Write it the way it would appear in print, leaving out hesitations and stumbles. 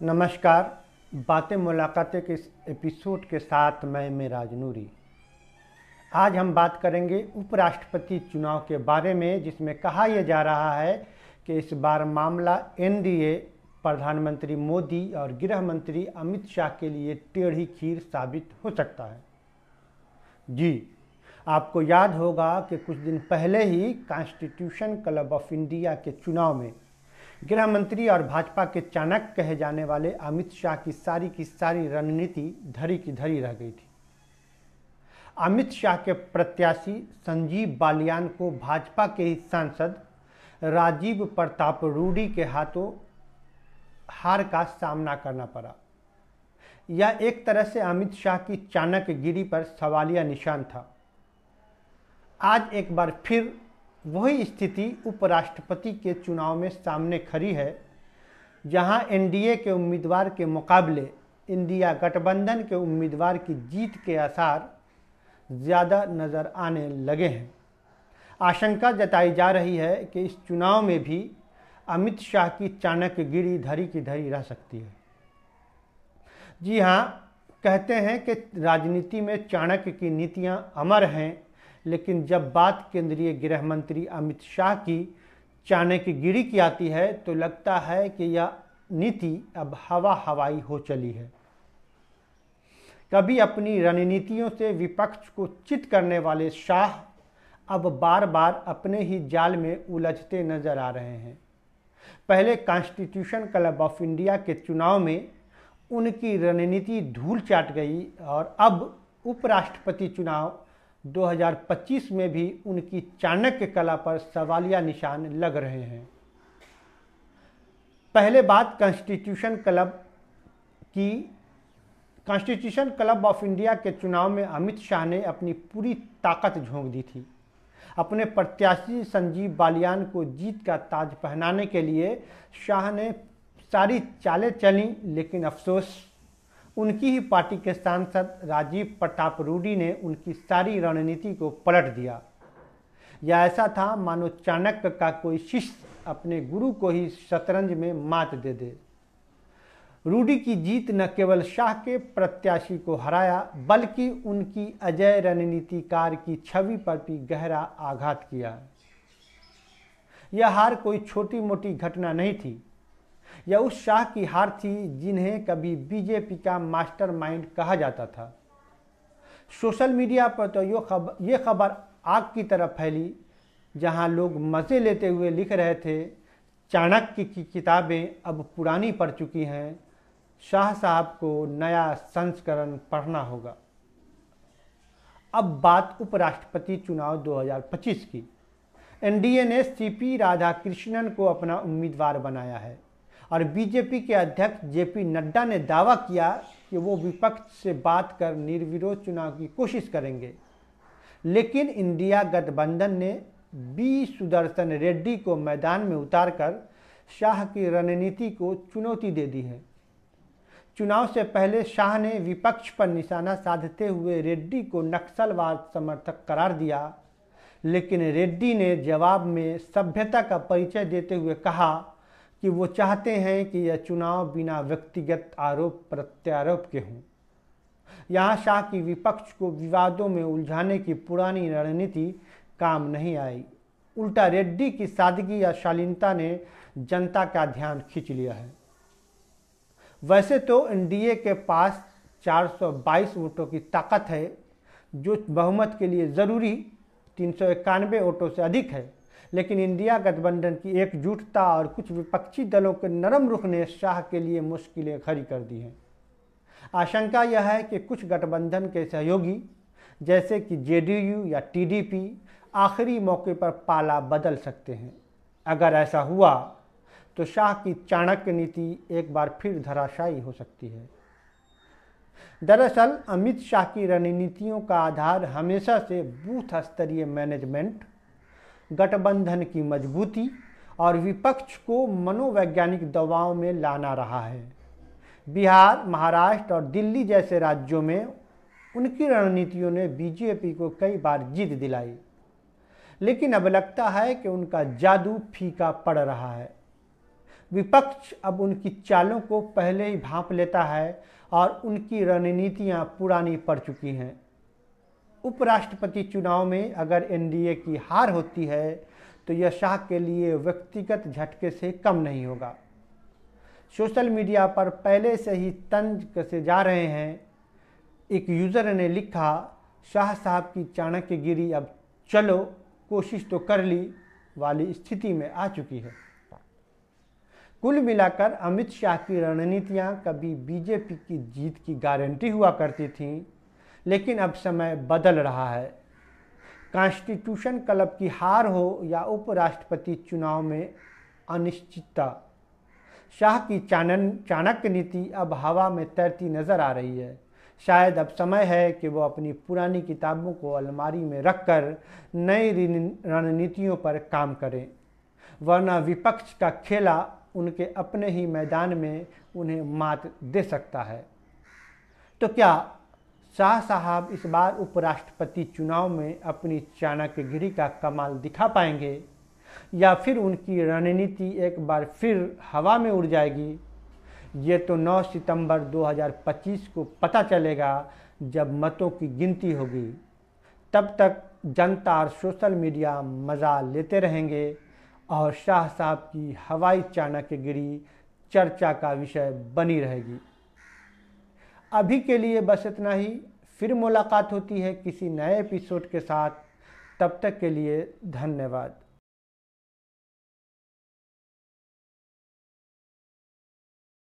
नमस्कार। बातें मुलाकातें के इस एपिसोड के साथ मैं मिराज नूरी। आज हम बात करेंगे उपराष्ट्रपति चुनाव के बारे में, जिसमें कहा यह जा रहा है कि इस बार मामला एनडीए, प्रधानमंत्री मोदी और गृह मंत्री अमित शाह के लिए टेढ़ी खीर साबित हो सकता है। जी, आपको याद होगा कि कुछ दिन पहले ही कॉन्स्टिट्यूशन क्लब ऑफ इंडिया के चुनाव में गृह मंत्री और भाजपा के चाणक्य कहे जाने वाले अमित शाह की सारी रणनीति धरी की धरी रह गई थी। अमित शाह के प्रत्याशी संजीव बालियान को भाजपा के ही सांसद राजीव प्रताप रूडी के हाथों हार का सामना करना पड़ा। यह एक तरह से अमित शाह की चाणक्यगिरी पर सवालिया निशान था। आज एक बार फिर वही स्थिति उपराष्ट्रपति के चुनाव में सामने खड़ी है, जहां एनडीए के उम्मीदवार के मुकाबले इंडिया गठबंधन के उम्मीदवार की जीत के आसार ज़्यादा नज़र आने लगे हैं। आशंका जताई जा रही है कि इस चुनाव में भी अमित शाह की चाणक्यगिरी धरी की धरी रह सकती है। जी हाँ, कहते हैं कि राजनीति में चाणक्य की नीतियां अमर हैं, लेकिन जब बात केंद्रीय गृह मंत्री अमित शाह की चाणक्यगिरी की आती है तो लगता है कि यह नीति अब हवा हवाई हो चली है। कभी अपनी रणनीतियों से विपक्ष को चित करने वाले शाह अब बार बार अपने ही जाल में उलझते नजर आ रहे हैं। पहले कॉन्स्टिट्यूशन क्लब ऑफ इंडिया के चुनाव में उनकी रणनीति धूल चाट गई और अब उपराष्ट्रपति चुनाव 2025 में भी उनकी चाणक्य कला पर सवालिया निशान लग रहे हैं। पहले बात कॉन्स्टिट्यूशन क्लब ऑफ इंडिया के चुनाव में अमित शाह ने अपनी पूरी ताकत झोंक दी थी। अपने प्रत्याशी संजीव बालियान को जीत का ताज पहनाने के लिए शाह ने सारी चालें चली, लेकिन अफसोस उनकी ही पार्टी के सांसद राजीव प्रताप रूडी ने उनकी सारी रणनीति को पलट दिया। यह ऐसा था मानो चाणक्य का कोई शिष्य अपने गुरु को ही शतरंज में मात दे दे। रूडी की जीत न केवल शाह के प्रत्याशी को हराया, बल्कि उनकी अजय रणनीतिकार की छवि पर भी गहरा आघात किया। यह हार कोई छोटी मोटी घटना नहीं थी। यह उस शाह की हार थी जिन्हें कभी बीजेपी का मास्टरमाइंड कहा जाता था। सोशल मीडिया पर तो ये खबर आग की तरह फैली, जहां लोग मज़े लेते हुए लिख रहे थे, चाणक्य की किताबें अब पुरानी पड़ चुकी हैं, शाह साहब को नया संस्करण पढ़ना होगा। अब बात उपराष्ट्रपति चुनाव 2025 की। एनडीए ने सीपी राधाकृष्णन को अपना उम्मीदवार बनाया है और बीजेपी के अध्यक्ष जेपी नड्डा ने दावा किया कि वो विपक्ष से बात कर निर्विरोध चुनाव की कोशिश करेंगे। लेकिन इंडिया गठबंधन ने बी सुदर्शन रेड्डी को मैदान में उतारकर शाह की रणनीति को चुनौती दे दी है। चुनाव से पहले शाह ने विपक्ष पर निशाना साधते हुए रेड्डी को नक्सलवाद समर्थक करार दिया, लेकिन रेड्डी ने जवाब में सभ्यता का परिचय देते हुए कहा कि वो चाहते हैं कि यह चुनाव बिना व्यक्तिगत आरोप प्रत्यारोप के हों। यहाँ शाह की विपक्ष को विवादों में उलझाने की पुरानी रणनीति काम नहीं आई। उल्टा रेड्डी की सादगी या शालीनता ने जनता का ध्यान खींच लिया है। वैसे तो एनडीए के पास 422 वोटों की ताकत है, जो बहुमत के लिए ज़रूरी 391 वोटों से अधिक है, लेकिन इंडिया गठबंधन की एकजुटता और कुछ विपक्षी दलों के नरम रुख ने शाह के लिए मुश्किलें खड़ी कर दी हैं। आशंका यह है कि कुछ गठबंधन के सहयोगी जैसे कि जेडीयू या टीडीपी आखिरी मौके पर पाला बदल सकते हैं। अगर ऐसा हुआ तो शाह की चाणक्य नीति एक बार फिर धराशायी हो सकती है। दरअसल अमित शाह की रणनीतियों का आधार हमेशा से बूथ स्तरीय मैनेजमेंट, गठबंधन की मजबूती और विपक्ष को मनोवैज्ञानिक दबाव में लाना रहा है। बिहार, महाराष्ट्र और दिल्ली जैसे राज्यों में उनकी रणनीतियों ने बीजेपी को कई बार जीत दिलाई, लेकिन अब लगता है कि उनका जादू फीका पड़ रहा है। विपक्ष अब उनकी चालों को पहले ही भांप लेता है और उनकी रणनीतियां पुरानी पड़ चुकी हैं। उपराष्ट्रपति चुनाव में अगर एनडीए की हार होती है तो यह शाह के लिए व्यक्तिगत झटके से कम नहीं होगा। सोशल मीडिया पर पहले से ही तंज कसे जा रहे हैं। एक यूज़र ने लिखा, शाह साहब की चाणक्यगिरी अब चलो कोशिश तो कर ली वाली स्थिति में आ चुकी है। कुल मिलाकर अमित शाह की रणनीतियां कभी बीजेपी की जीत की गारंटी हुआ करती थीं, लेकिन अब समय बदल रहा है। कॉन्स्टिट्यूशन क्लब की हार हो या उपराष्ट्रपति चुनाव में अनिश्चितता, शाह की चाणक्य नीति अब हवा में तैरती नजर आ रही है। शायद अब समय है कि वो अपनी पुरानी किताबों को अलमारी में रखकर नई रणनीतियों पर काम करें, वरना विपक्ष का खेला उनके अपने ही मैदान में उन्हें मात दे सकता है। तो क्या शाह साहब इस बार उपराष्ट्रपति चुनाव में अपनी चाणक्यगिरी का कमाल दिखा पाएंगे या फिर उनकी रणनीति एक बार फिर हवा में उड़ जाएगी? ये तो 9 सितंबर 2025 को पता चलेगा जब मतों की गिनती होगी। तब तक जनता और सोशल मीडिया मज़ा लेते रहेंगे और शाह साहब की हवाई चाणक्यगिरी चर्चा का विषय बनी रहेगी। अभी के लिए बस इतना ही। फिर मुलाकात होती है किसी नए एपिसोड के साथ। तब तक के लिए धन्यवाद।